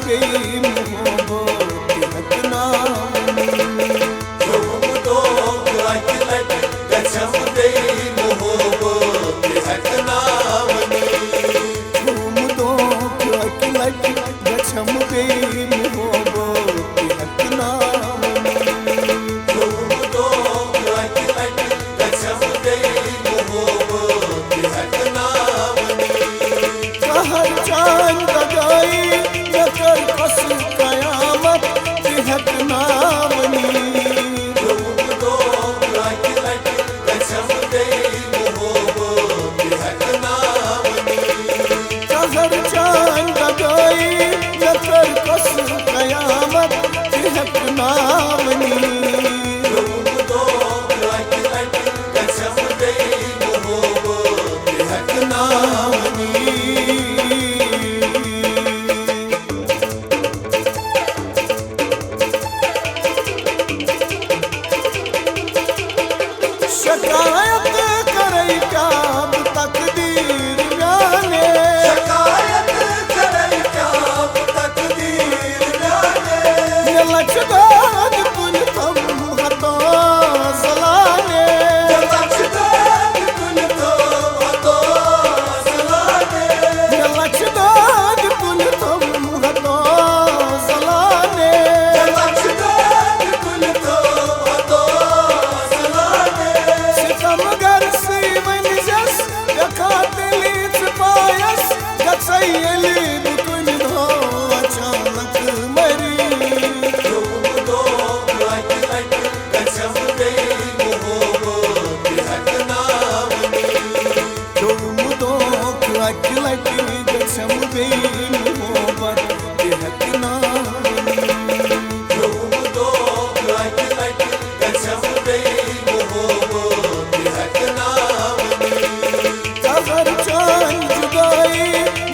गई मोहब्बत हकनावनी तो अकि लट गछम गई मोहब्बत हकनावनी दो अकि लट गछम गई मोहब्बत हकनावनी तो अकि लट गछम गई मोहब्बत हकनावनी हर चांद गई नकर कस कयामत हकनावनी तो अकि लट गछम गई मोहब्बत हकनावनी हर चांद गई नकर कस कयामत हकनावनी तो अकि लट गछम गई मोहब्बत हकनावनी शिकायत करई क्या तकदीर जाने शिकायत करई क्या तकदीर जाने लचदार कुल थम हतो सलाने लचदार कुल तो हतो सलाने लचदार कुल थम हतो सलाने लचदार कुल तो हतो सलाने सितमगर सीवन जस यखा दिलीच पायस गचैली बुकुन धो अचानक मरी तो अकि लट गछम गई मोहब्बत हकनावनी दो अकि लट गछम गई मोहब्बत हकनावनी तो अकि लट गछम गई मोहब्बत हकनावनी हर चांद जुदाई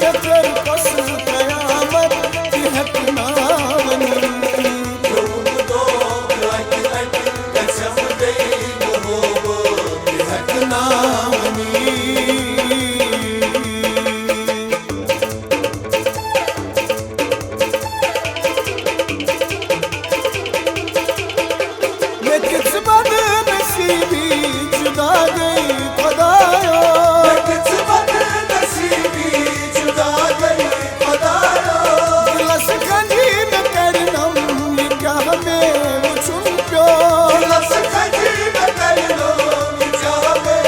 नकर कस कयामत हकनावनी तो अकि लट गछम गई मोहब्बत हकनावनी ये किस्मत नसीबी जुदा गई खुदायो किस्मत नसीबी जुदा गई खुदाया दिलस खंजी न करनम क्या में चुन प्यो लस खजी न करनो जावे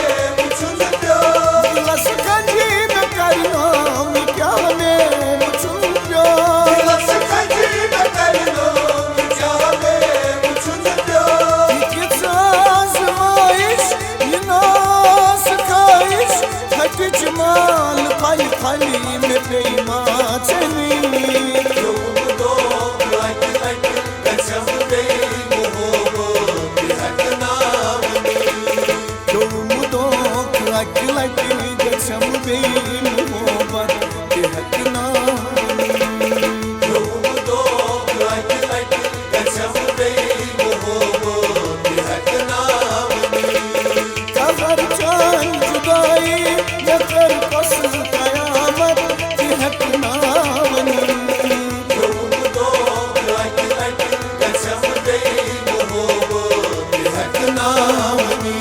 मुझुन प्यो दिलस खंजी न करनम क्या में चुन प्यो लस खजी न करनो जावे मुझुन प्यो किस आजमाइश ये नास खाइश हट जमाल फल फली में बेईमा चली तो अकि लट गछम गई मोहब्बत हकनावनी दो अकि लट गछम गई मोहब्बत हकनावनी तो अकि लट गछम गई मोहब्बत हकनावनी हर चांद जुदाई नकर कस कयामत हकनावनी तो अकि लट गछम गई मोहब्बत हकनावनी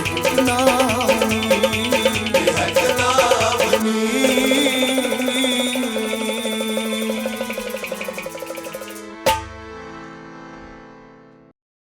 कितना